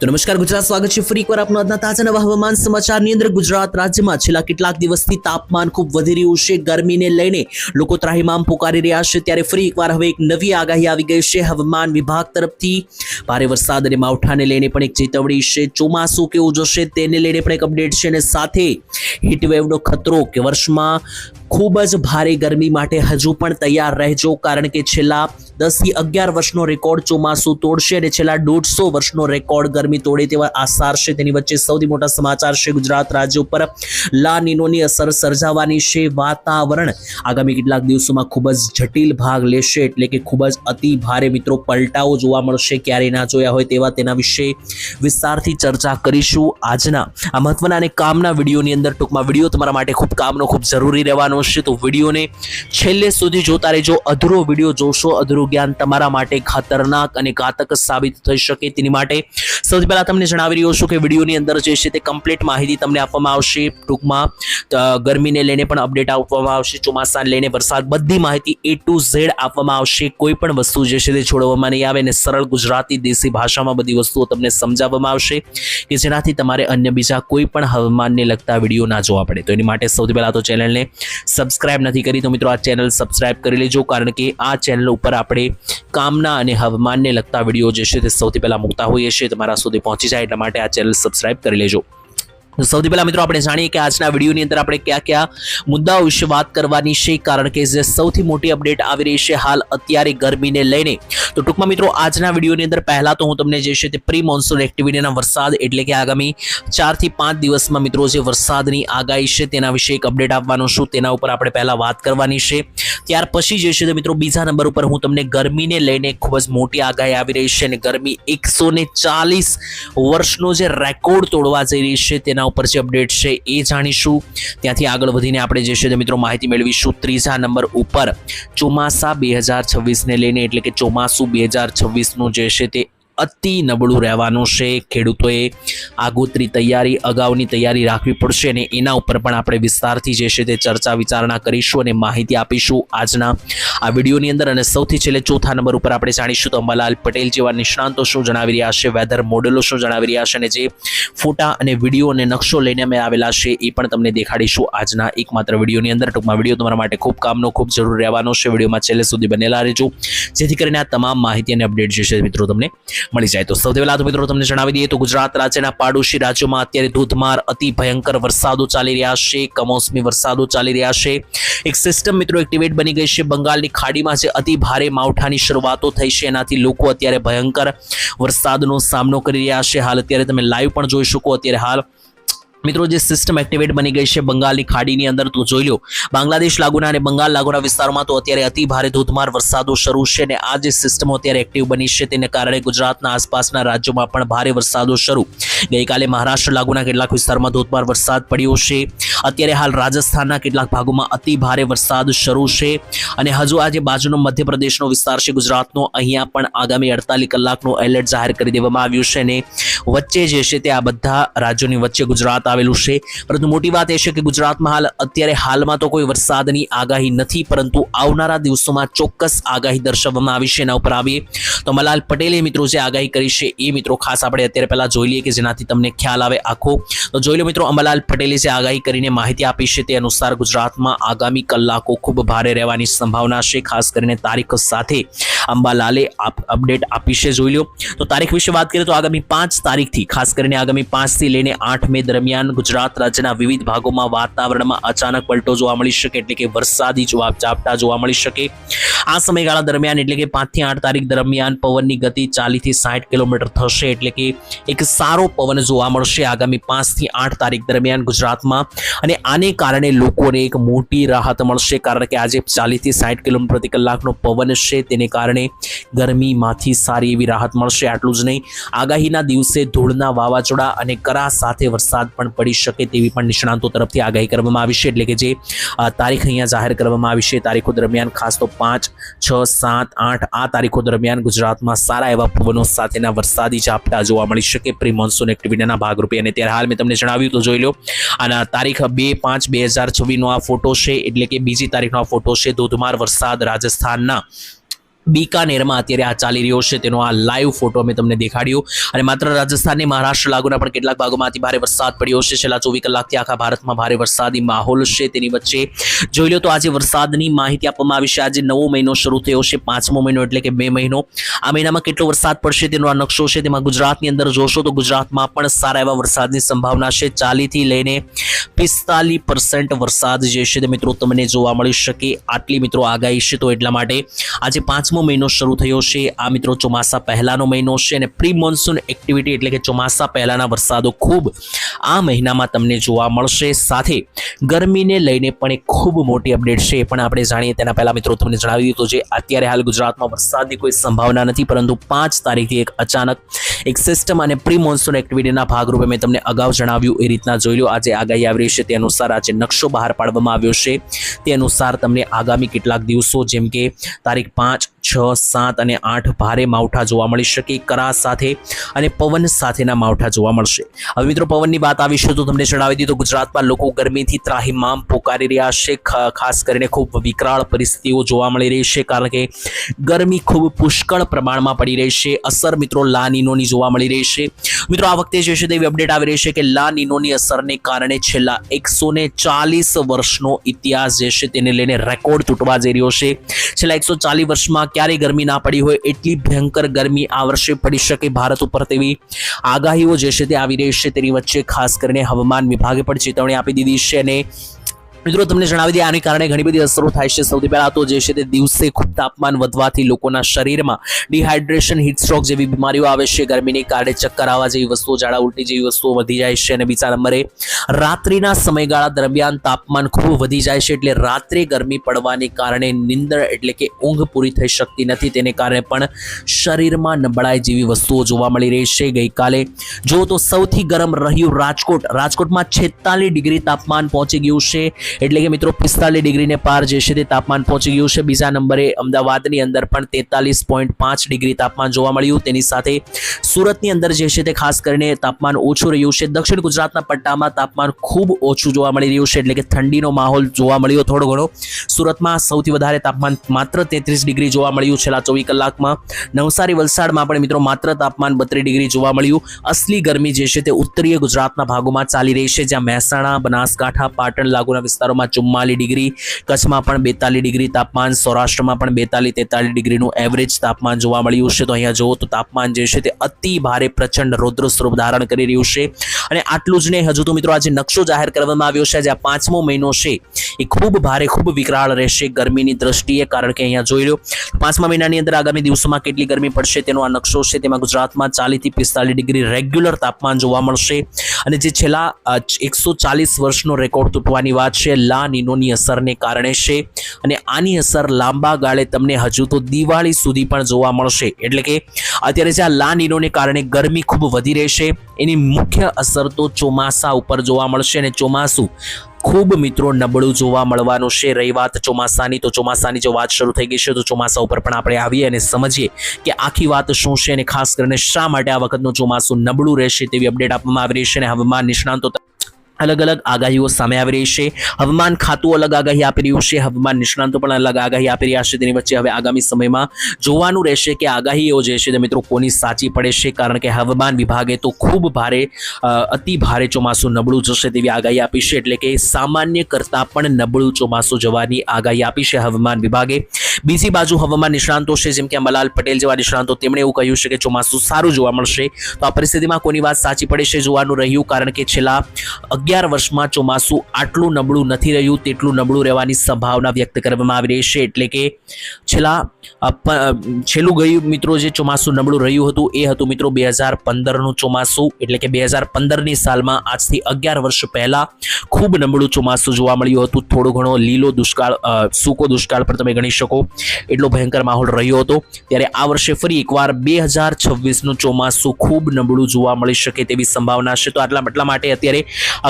તો નમસ્કાર ગુજરાત, સ્વાગત છે ફરી એકવાર આપનો આજના તાજા નવા હવામાન સમાચારની અંદર। ગુજરાત રાજ્યમાં છેલ્લા કેટલાક દિવસથી તાપમાન ખૂબ વધી રહ્યું છે। ગરમીને લઈને લોકો ત્રાહિમામ પુકારી રહ્યા છે, ત્યારે ફરી એકવાર હવે એક નવી આગાહી આવી ગઈ છે હવામાન વિભાગ તરફથી। ભારે વરસાદ અને માવઠાને લઈને પણ એક ચેતવણી છે। ચોમાસું કેવું જશે તેને લઈને પણ એક અપડેટ છે, અને સાથે હીટવેવનો ખતરો કે વર્ષમાં ખૂબ જ ભારે ગરમી માટે હજુ પણ તૈયાર રહેજો, કારણ કે છેલ્લા 10 થી 11 વર્ષનો રેકોર્ડ ચોમાસું તોડશે અને છેલ્લા 150 વર્ષનો રેકોર્ડ ગરમી તોડે તેવા આસાર છે। તેની વચ્ચે સૌથી મોટા સમાચાર છે ગુજરાત રાજ્ય ઉપર લા નીનોની અસર સર્જાવાની છે। વાતાવરણ આગામી કેટલાક દિવસોમાં ખૂબ જ જટિલ ભાગ લેશે, એટલે કે ખૂબ જ અતિ ભારે મિત્રો પલટાઓ જોવા મળશે, ક્યારેય ના જોયા હોય તેવા। તેના વિશે વિસ્તારથી ચર્ચા કરીશું આજના આ મહત્વના અને કામના વિડીયોની અંદર। ટૂંકમાં વિડીયો તમારા માટે ખૂબ કામનો, ખૂબ જરૂરી રહેવાનો છે, તો વિડીયોને છેલ્લે સુધી જોતા રહેજો। અધૂરો વિડીયો જોશો, અધૂરું જ્ઞાન તમારા માટે ખતરનાક અને ઘાતક સાબિત થઈ શકે, તેની માટે સૌથી પહેલા તમને જણાવી રહ્યો છું કે વિડીયોની અંદર જે છે તે કમ્પ્લીટ માહિતી તમને આપવામાં આવશે। ટૂંકમાં ગરમીને લઈને પણ અપડેટ આપવામાં આવશે, ચોમાસાને લઈને વરસાદ, બધી માહિતી A to Z આપવામાં આવશે। કોઈ પણ વસ્તુ જે છે તે છોડવામાં નહીં આવે, અને સરળ ગુજરાતી દેશી ભાષામાં બધી વસ્તુઓ તમને સમજાવવામાં આવશે કે જેનાથી તમારે અન્ય બીજા કોઈ પણ હવામાનને લગતા વિડીયો ના જોવા પડે। તો એની માટે સૌથી પહેલા તો ચેનલને સબસ્ક્રાઇબ નથી કરી તો મિત્રો આ ચેનલ સબસ્ક્રાઇબ કરી લેજો, કારણ કે આ ચેનલ ઉપર આપણે કામના અને હવામાનને લગતા વિડીયો જે છે તે સૌથી પહેલા મૂકતા હોઈએ છીએ, તમારા સુધી પહોંચી જાય એટલા માટે આ ચેનલ સબસ્ક્રાઇબ કરી લેજો। સૌથી પહેલા મિત્રો આપણે જાણીએ કે આજના વિડીયોની અંદર આપણે કયા કયા મુદ્દાઓ વિશે વાત કરવાની છે, કારણ કે જે સૌથી મોટી અપડેટ આવી રહી છે હાલ અત્યારે ગરમીને લઈને। તો ટૂંકમાં મિત્રો આજના વિડીયોની અંદર પહેલા તો હું તમને જે છે તે પ્રી મોન્સૂન એક્ટિવિટીના વરસાદ, એટલે કે આગામી 4 થી 5 દિવસમાં મિત્રો જે વરસાદની આગાહી છે તેના વિશે એક અપડેટ આપવાનો છું, તેના ઉપર આપણે પહેલા વાત કરવાની છે। ત્યાર પછી જે છે તે મિત્રો બીજા નંબર ઉપર હું તમને ગરમીને લઈને ખૂબ જ મોટી આગાહી આવી રહી છે, અને ગરમી 140 વર્ષનો જે રેકોર્ડ તોડવા જઈ રહી છે તેના ઉપર જે અપડેટ છે એ જાણીશું। ત્યાંથી આગળ વધીને આપણે જે છે તે મિત્રો માહિતી મેળવીશું ત્રીજા નંબર ઉપર ચોમાસા 2026 ને લઈને, એટલે કે ચોમાસું 2026 નું જે છે તે અતિ નબળું રહેવાનું છે। ખેડૂતોએ આગોતરી તૈયારી, અગાઉની તૈયારી રાખવી પડશે, અને એના ઉપર પણ આપણે વિસ્તારથી જે છે તે ચર્ચા વિચારણા કરીશું અને માહિતી આપીશું આજના આ વિડીયોની અંદર। અને સૌથી છેલ્લે ચોથા નંબર ઉપર આપણે જાણીશું તો અંબાલાલ પટેલ જેવા નિષ્ણાંતો શું જણાવી રહ્યા છે, વેધર મોડેલો શું જણાવી રહ્યા છે, અને જે ફોટા અને વિડીયો અને નકશો લઈને અમે આવેલા છે એ પણ તમને દેખાડીશું આજના એકમાત્ર વિડીયોની અંદર। ટૂંકમાં વિડીયો તમારા માટે ખૂબ કામનો, ખૂબ જરૂર રહેવાનો છે, વિડીયોમાં છેલ્લે સુધી બનેલા રહેજો, જેથી કરીને આ તમામ માહિતી અને અપડેટ જે છે મિત્રો તમને મળી જાય। તો સૌથી પહેલા તો મિત્રો તમને જણાવી દઈએ તો ગુજરાત રાજ્યના પાડોશી રાજ્યોમાં અત્યારે ધોધમાર અતિ ભયંકર વરસાદો ચાલી રહ્યા છે, કમોસમી વરસાદો ચાલી રહ્યા છે। એક સિસ્ટમ મિત્રો એક્ટિવેટ બની ગઈ છે બંગાળની ખાડીમાં, જે અતિ ભારે માવઠાની શરૂઆતો થઈ છે, એનાથી લોકો અત્યારે ભયંકર વરસાદનો સામનો કરી રહ્યા છે। હાલ અત્યારે તમે લાઈવ પણ જોઈ શકો, અત્યારે હાલ મિત્રો જે સિસ્ટમ એક્ટિવેટ બની ગઈ છે બંગાળની ખાડીની અંદર, તો જોઈ લો બાંગ્લાદેશ લાગુના અને બંગાળ લાગુના વિસ્તારોમાં તો અત્યારે અતિ ભારે ધોધમાર વરસાદો શરૂ છે, અને આ જે સિસ્ટમો અત્યારે એક્ટિવ બની છે તેને કારણે ગુજરાતના આસપાસના રાજ્યોમાં પણ ભારે વરસાદો શરૂ। ગઈકાલે મહારાષ્ટ્ર લાગુના કેટલાક વિસ્તારમાં ધોધમાર વરસાદ પડ્યો છે, અત્યારે હાલ રાજસ્થાનના કેટલાક ભાગોમાં અતિ ભારે વરસાદ શરૂ છે, અને હજુ આજે બાજુનો મધ્યપ્રદેશનો વિસ્તાર છે ગુજરાતનો, અહીંયા પણ આગામી 48 કલાકનું એલર્ટ જાહેર કરી દેવામાં આવ્યું છે, અને વચ્ચે જે છે તે આ બધા રાજ્યોની વચ્ચે ગુજરાત આવેલું છે। પરંતુ મોટી વાત એ છે કે ગુજરાતમાં અત્યારે હાલમાં તો કોઈ વરસાદની આગાહી નથી, પરંતુ આવનારા દિવસોમાં ચોક્કસ આગાહી દર્શાવવામાં આવી છે। એના ઉપર આવીએ તો અંબાલાલ પટેલે મિત્રો જે આગાહી કરી છે એ મિત્રો ખાસ આપણે અત્યારે પહેલા જોઈ લઈએ કે જેનાથી તમને ખ્યાલ આવે આખો। તો જોઈ લો મિત્રો, અંબાલાલ પટેલે જે આગાહી કરીને માહિતી આપી છે તે અનુસાર ગુજરાતમાં આગામી કલાકો ખૂબ ભારે રહેવાની સંભાવના છે, ખાસ કરીને તારીખ સાથે અંબાલાલે અપડેટ આપી છે। જોઈ લો તો તારીખ વિશે વાત કરીએ તો આગામી 5 તારીખથી, ખાસ કરીને આગામી 5 થી લઈને 8 મે દરમિયાન ગુજરાત રાજ્યના વિવિધ ભાગોમાં વાતાવરણમાં અચાનક પલટો જોવા મળી શકે, એટલે કે વરસાદી ઝાપટા જોવા મળી શકે। આ સમયગાળા દરમિયાન, એટલે કે 5 થી 8 તારીખ દરમિયાન પવનની ગતિ 40 થી 60 કિલોમીટર થશે, એટલે કે એક સારો પવન જોવા મળશે આગામી 5 થી 8 તારીખ દરમિયાન ગુજરાતમાં, અને આને કારણે લોકોને એક મોટી રાહત મળશે, કારણ કે આજે 40 થી 60 કિલોમીટર પ્રતિ કલાકનો પવન છે, તેને કારણે ગરમીમાંથી સારી એવી રાહત મળશે। આટલું જ નહીં, આગાહીના દિવસે ધૂળના વાવાઝોડા અને કરા સાથે વરસાદ પણ પડી શકે તેવી પણ નિષ્ણાંતો તરફથી આગાહી કરવામાં આવી છે, એટલે કે જે તારીખ અહીંયા જાહેર કરવામાં આવી છે તારીખો દરમિયાન, ખાસ તો 5, 6, 7, 8 આ તારીખો દરમિયાન ગુજરાતમાં સારા એવા પવનો સાથેના વરસાદી ઝાપટા જોવા મળી શકે પ્રી મોન્સૂન એક્ટિવિટીના ભાગરૂપે। અને ત્યારે હાલ મેં તમને જણાવ્યું તો જોઈ લો, આના તારીખ 2/5/2026 નો આ ફોટો છે, એટલે કે બીજી તારીખનો આ ફોટો છે, ધોધમાર વરસાદ રાજસ્થાનના બીકાનેરમાં અત્યારે આ ચાલી રહ્યો છે તેનો આ લાઈવ ફોટો અમે તમને દેખાડ્યો અને માત્ર રાજસ્થાનને મહારાષ્ટ્ર લાગુના પણ કેટલાક ભાગોમાં અતિ ભારે વરસાદ પડ્યો છે છેલ્લા 24 કલાકથી આખા ભારતમાં ભારે વરસાદી માહોલ છે તેની વચ્ચે જોઈ લો તો આજે વરસાદની માહિતી આપવામાં આવી છે આજે નવો મહિનો શરૂ થયો છે પાંચમો મહિનો એટલે કે મે મહિનો આ મહિનામાં કેટલો વરસાદ પડશે તેનો આ નકશો છે તેમાં ગુજરાતની અંદર જોશો તો ગુજરાતમાં પણ સારા એવા વરસાદની સંભાવના છે 40 થી લઈને 45% વરસાદ જે છે તે મિત્રો તમને જોવા મળી શકે આટલી મિત્રો આગાહી છે તો એટલા માટે આજે પાંચમો મહિનો શરૂ થયો છે આ મિત્રો ચોમાસા પહેલાનો મહિનો છે અને પ્રી મોન્સૂન એક્ટિવિટી એટલે કે ચોમાસા પહેલાના વરસાદો ખૂબ આ મહિનામાં તમને જોવા મળશે સાથે ગરમીને લઈને પણ એક ખૂબ મોટી અપડેટ છે એ પણ આપણે જાણીએ તેના પહેલા મિત્રો તમને જણાવી દીધું છે અત્યારે હાલ ગુજરાતમાં વરસાદની કોઈ સંભાવના નથી પરંતુ 5 તારીખથી એક અચાનક એક સિસ્ટમ અને પ્રી મોન્સૂન એક્ટિવિટીના ભાગરૂપે મેં તમને અગાઉ જણાવ્યું એ રીતના જોઈ લો આજે આગાહી આવી રહી છે તે અનુસાર આજે નકશો બહાર પાડવામાં આવ્યો છે તે અનુસાર તમને આગામી કેટલાક દિવસો જેમ કે તારીખ 5 6 7 અને 8 ભારે માવઠા જોવા મળી શકે કરા સાથે અને પવન સાથેના માવઠા જોવા મળશે હવે મિત્રો પવનની વાત આવી છે તો તમને જણાવી દીધું ગુજરાતમાં લોકો ગરમીથી ત્રાહિમામ પોકારી રહ્યા છે ખાસ કરીને ખૂબ વિકરાળ પરિસ્થિતિઓ જોવા મળી રહી છે કારણ કે ગરમી ખૂબ પુષ્કળ પ્રમાણમાં પડી રહી છે અસર મિત્રો લા નીનોની જોવા મળી રહી છે મિત્રો આ વખતે જે છે તેવી અપડેટ આવી રહી છે કે લા નીનોની અસરને કારણે છેલ્લા 140 વર્ષનો ઇતિહાસ જે છે તેને લઈને રેકોર્ડ તૂટવા જઈ રહ્યો છે છેલ્લા 140 વર્ષમાં ક્યારેય ગરમી ના પડી હોય એટલી ભયંકર ગરમી આ વર્ષે પડી શકે ભારત ઉપર તેવી આગાહીઓ જે છે તે આવી રહી છે તેની વચ્ચે ખાસ કરીને હવામાન વિભાગે પણ ચેતવણી આપી દીધી છે અને મિત્રો તમને જણાવી દઈએ આને કારણે ઘણી બધી અસરો થાય છે સૌથી પહેલા તો જે છે તે દિવસે ખૂબ તાપમાન વધવાથી લોકોના શરીરમાં ડિહાઇડ્રેશન હીટ સ્ટ્રોક જેવી બીમારીઓ આવે છે ગરમીને કારણે ચક્કર આવવા જેવી વસ્તુઓ ઝાડા ઉલટી જેવી વસ્તુઓ વધી જાય છે અને બીજા નંબરે રાત્રિના સમયગાળા દરમિયાન તાપમાન ખૂબ વધી જાય છે એટલે રાત્રે ગરમી પડવાને કારણે નિંદર એટલે કે ઊંઘ પૂરી થઈ શકતી નથી તેને કારણે પણ શરીરમાં નબળાઈ જેવી વસ્તુઓ જોવા મળી રહી છે ગઈકાલે જો તો સૌથી ગરમ રહ્યું રાજકોટમાં 46 ડિગ્રી તાપમાન પહોંચી ગયું છે એટલે કે મિત્રો 45 ડિગ્રીને પાર જે છે તે તાપમાન પહોંચી ગયું છે બીજા નંબરે અમદાવાદની અંદર પણ 43.5 ડિગ્રી તાપમાન જોવા મળ્યું તેની સાથે સુરતની અંદર જે છે તે ખાસ કરીને તાપમાન ઓછું રહ્યું છે દક્ષિણ ગુજરાતના પટ્ટામાં તાપમાન ખૂબ ઓછું જોવા મળી રહ્યું છે એટલે કે ઠંડીનો માહોલ જોવા મળ્યો થોડો ઘણો સુરતમાં સૌથી વધારે તાપમાન માત્ર 33 ડિગ્રી જોવા મળ્યું છેલ્લા 24 કલાકમાં નવસારી વલસાડમાં પણ મિત્રો માત્ર તાપમાન 32 ડિગ્રી જોવા મળ્યું અસલી ગરમી જે છે તે ઉત્તરીય ગુજરાતના ભાગોમાં ચાલી રહી છે જ્યાં મહેસાણા બનાસકાંઠા પાટણ લાગુના વિસ્તારોમાં 44 ડિગ્રી કચ્છમાં પણ 42 ડિગ્રી તાપમાન સૌરાષ્ટ્રમાં પણ 42-43 ડિગ્રીનું એવરેજ તાપમાન જોવા મળ્યું છે તો અહીંયા જુઓ તો તાપમાન જે છે તે અતિ ભારે પ્રચંડ રૌદ્ર સ્વરૂપ ધારણ કરી રહ્યું છે અને આટલું જ નહીં હજુ તો મિત્રો આજે નકશો જાહેર કરવામાં આવ્યો છે આજે આ પાંચમો મહિનો છે એ ખૂબ ભારે ખૂબ વિકરાળ રહેશે ગરમીની દ્રષ્ટિએ કારણ કે અહીંયા જોઈ લો પાંચમા મહિનાની અંદર આગામી દિવસોમાં કેટલી ગરમી પડશે તેનો આ નકશો છે તેમાં ગુજરાતમાં 40 થી 45 ડિગ્રી રેગ્યુલર તાપમાન જોવા મળશે અને જે છેલ્લા 140 વર્ષનો રેકોર્ડ તૂટવાની વાત છે લા નીનોની અસરને કારણે છે અને આની અસર લાંબા ગાળે તમને હજુ તો દિવાળી સુધી પણ જોવા મળશે એટલે કે અત્યારે જે આ લા નીનોને કારણે ગરમી ખૂબ વધી રહેશે એની મુખ્ય અસર તો ચોમાસા ઉપર જોવા મળશે અને ચોમાસું ખૂબ મિત્રો નબળું જોવા મળવાનું છે રહી વાત ચોમાસાની તો ચોમાસાની જો વાત શરૂ થઈ ગઈ છે તો ચોમાસા ઉપર પણ આપણે આવીએ અને સમજીએ કે આખી વાત શું છે અને ખાસ કરીને શા માટે આ વખતનું ચોમાસું નબળું રહેશે તેવી અપડેટ આપવામાં આવી રહી છે અને હવામાન નિષ્ણાંતો અલગ અલગ આગાહીઓ સામે આવી રહી છે હવામાન ખાતું અલગ આગાહી આપી રહ્યું છે હવામાન નિષ્ણાંતો પણ અલગ આગાહી આપી રહ્યા છે તેની વચ્ચે હવે આગામી સમયમાં જોવાનું રહેશે કે આગાહીઓ જે છે તે મિત્રો કોની સાચી પડે છે કારણ કે હવામાન વિભાગે તો ખૂબ ભારે અતિ ભારે ચોમાસું નબળું જશે તેવી આગાહી આપી છે એટલે કે સામાન્ય કરતાં પણ નબળું ચોમાસું જવાની આગાહી આપી છે હવામાન વિભાગે બીજી બાજુ હવામાન નિષ્ણાંતો છે જેમ કે મલાલ પટેલ જેવા નિષ્ણાંતો તેમણે એવું કહ્યું છે કે ચોમાસું સારું જોવા મળશે તો આ પરિસ્થિતિમાં કોની વાત સાચી પડે છે જોવાનું રહ્યું કારણ કે છેલ્લા 11 વર્ષમાં ચોમાસું આટલું નબળું નથી રહ્યું તેટલું નબળું રહેવાની સંભાવના વ્યક્ત કરવામાં આવી રહી છે એટલે કે છેલ્લું ગયું મિત્રો જે ચોમાસું નબળું રહ્યું હતું એ હતું મિત્રો 2015નું ચોમાસું એટલે કે 2015ની સાલમાં આજથી 11 વર્ષ પહેલા ખૂબ નબળું ચોમાસું જોવા મળ્યું હતું થોડો ઘણો લીલો દુષ્કાળ સૂકો દુષ્કાળ પણ તમે ગણી શકો એટલો ભયંકર માહોલ રહ્યો હતો ત્યારે આ વર્ષે ફરી એકવાર 2026નું ચોમાસું ખૂબ નબળું જોવા મળી શકે તેવી સંભાવના છે તો એટલા માટે અત્યારે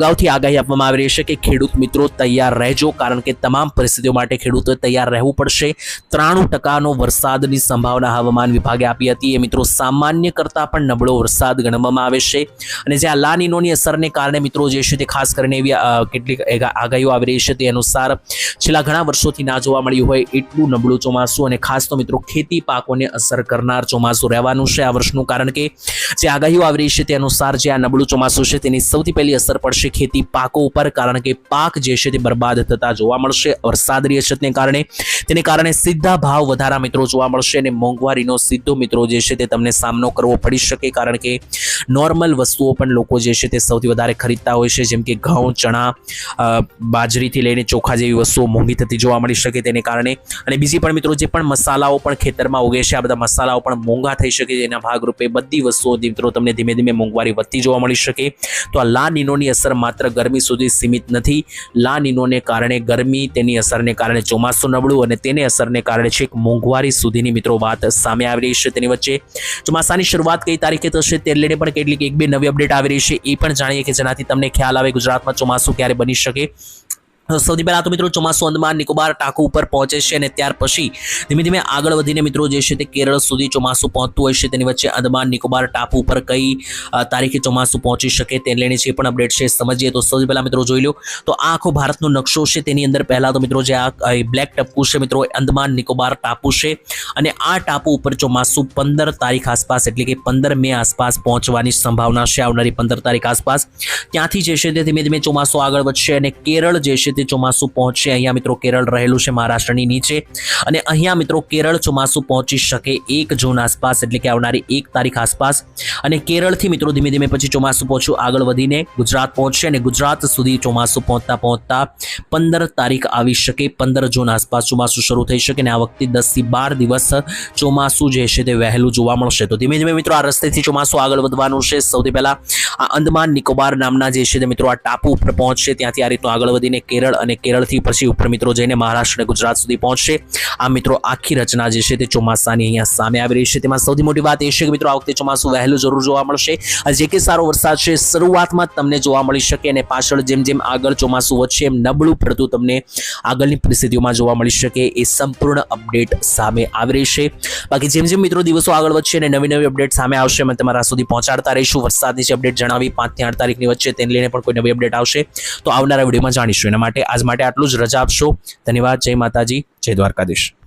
અગાઉથી આગાહી આપવામાં આવી રહી છે કે ખેડૂત મિત્રો તૈયાર રહેજો, કારણ કે તમામ પરિસ્થિતિઓ માટે ખેડૂતોએ તૈયાર રહેવું પડશે. 93% વરસાદની સંભાવના હવામાન વિભાગે આપી હતી. એ મિત્રો સામાન્ય કરતાં પણ નબળો વરસાદ ગણવામાં આવે છે. અને જે આ લા નીનોની અસરને કારણે મિત્રો જે છે તે ખાસ કરીને એવી કેટલીક આગાહીઓ આવી રહી છે તે અનુસાર છેલ્લા ઘણા વર્ષોથી ના જોવા મળ્યું હોય એટલું નબળું ચોમાસું અને ખાસ તો મિત્રો ખેતી પાકોને અસર કરનાર ચોમાસું રહેવાનું છે આ વર્ષનું, કારણ કે જે આગાહીઓ આવી રહી છે તે અનુસાર જે આ નબળું ચોમાસું છે તેની સૌથી પહેલી અસર પડશે ખેતી પાકો ઉપર, કારણ કે પાક જે છે તે બરબાદ થતા જોવા મળશે વરસાદની અછતને કારણે. તેને કારણે સીધા ભાવ વધારા મિત્રો જોવા મળશે અને મોંઘવારીનો સીધો મિત્રો જે છે તે તમને સામનો કરવો પડી શકે, કારણ કે નોર્મલ વસ્તુઓ પણ લોકો જે છે તે સૌથી વધારે ખરીદતા હોય છે, જેમ કે ઘઉં, ચણા, બાજરીથી લઈને ચોખા જેવી વસ્તુઓ મોંઘી થતી જોવા મળી શકે તેને કારણે. અને બીજી પણ મિત્રો જે પણ મસાલાઓ પણ ખેતરમાં ઉગે છે આ બધા મસાલાઓ પણ મોંઘા થઈ શકે, જેના ભાગરૂપે બધી વસ્તુઓ મિત્રો તમને ધીમે ધીમે મોંઘવારી વધતી જોવા મળી શકે. તો આ લા નીનોની અસર માત્ર ગરમી સુધી સીમિત નથી. લા નીનોને કારણે ગરમી, તેની અસરને કારણે ચોમાસું નબળું અને તેને અસરને કારણે છેક મોંઘવારી સુધીની મિત્રો વાત સામે આવી રહી છે. તેની વચ્ચે ચોમાસાની શરૂઆત કઈ તારીખે થશે તે લઈને પણ કેટલીક એક બે નવી અપડેટ આવી રહી છે, એ પણ જાણીએ કે જેનાથી તમને ખ્યાલ આવે ગુજરાતમાં ચોમાસું ક્યારે બની શકે. સૌથી પહેલા તો મિત્રો ચોમાસું અંદમાન નિકોબાર ટાપુ ઉપર પહોંચે છે અને ત્યાર પછી ધીમે ધીમે આગળ વધીને મિત્રો જે છે તે કેરળ સુધી ચોમાસું પહોંચતું હોય છે. તેની વચ્ચે અંદમાન નિકોબાર ટાપુ ઉપર કઈ તારીખે ચોમાસું પહોંચી શકે તે લઈને જે પણ અપડેટ છે સમજીએ. તો સૌથી પહેલા મિત્રો જોઈ લો તો આ આખો ભારતનો નકશો છે, તેની અંદર પહેલા તો મિત્રો જે આ બ્લેક ટપકું છે મિત્રો અંદમાન નિકોબાર ટાપુ છે અને આ ટાપુ ઉપર ચોમાસું 15 તારીખ આસપાસ એટલે કે 15 મે આસપાસ પહોંચવાની સંભાવના છે. આવનારી 15 તારીખ આસપાસ ત્યાંથી જે છે તે ધીમે ધીમે ચોમાસું આગળ વધશે અને કેરળ જે છે ચોમાસું પહોંચશે. અહીંયા મિત્રો કેરળ રહેલું છે મહારાષ્ટ્રની નીચે અને અહીંયા મિત્રો કેરળ ચોમાસું પહોંચી શકે 1 જૂન આસપાસ એટલે કે આવનારી 1 તારીખ આસપાસ. અને કેરળથી મિત્રો ધીમે ધીમે પછી ચોમાસું પહોંચ્યું આગળ વધીને ગુજરાત પહોંચશે અને ગુજરાત સુધી ચોમાસું પહોંચતા 15 તારીખ આવી શકે. 15 જૂન આસપાસ ચોમાસું શરૂ થઈ શકે અને આ વખતે 10 થી 12 દિવસ ચોમાસું જે છે તે વહેલું જોવા મળશે. તો ધીમે ધીમે મિત્રો આ રસ્તેથી ચોમાસું આગળ વધવાનું છે. સૌથી પહેલા આ અંદમાન નિકોબાર નામના જે છે તે મિત્રો આ ટાપુ ઉપર પહોંચશે, ત્યાંથી આ રીતનું આગળ વધીને કેરળ અને કેરળથી પછી ઉપર મિત્રો જઈને મહારાષ્ટ્ર અને ગુજરાત સુધી પહોંચશે. આ મિત્રો આખી રચના જે છે તે ચોમાસાની અહીંયા સામે આવી રહી છે. તેમાં સૌથી મોટી વાત એ છે કે મિત્રો આ વખતે ચોમાસું વહેલું જરૂર જોવા મળશે. જે કે સારો વરસાદ છે શરૂઆતમાં તમને જોવા મળી શકે અને પાછળ જેમ જેમ આગળ ચોમાસું વધશે એમ નબળું પડતું તમને આગળની પરિસ્થિતિઓમાં જોવા મળી શકે. એ સંપૂર્ણ અપડેટ સામે આવી રહી છે. બાકી જેમ જેમ મિત્રો દિવસો આગળ વધશે અને નવી નવી અપડેટ સામે આવશે અમે તમારા સુધી પહોંચાડતા રહીશું. વરસાદની જે અપડેટ જણાવી 5 થી 8 તારીખની વચ્ચે તેને લઈને પણ કોઈ નવી અપડેટ આવશે તો આવનારા વિડીયોમાં જાણીશું. એના માટે આજ માટે આટલું જ. રજા આપશો. ધન્યવાદ. જય માતાજી, જય દ્વારકાધીશ.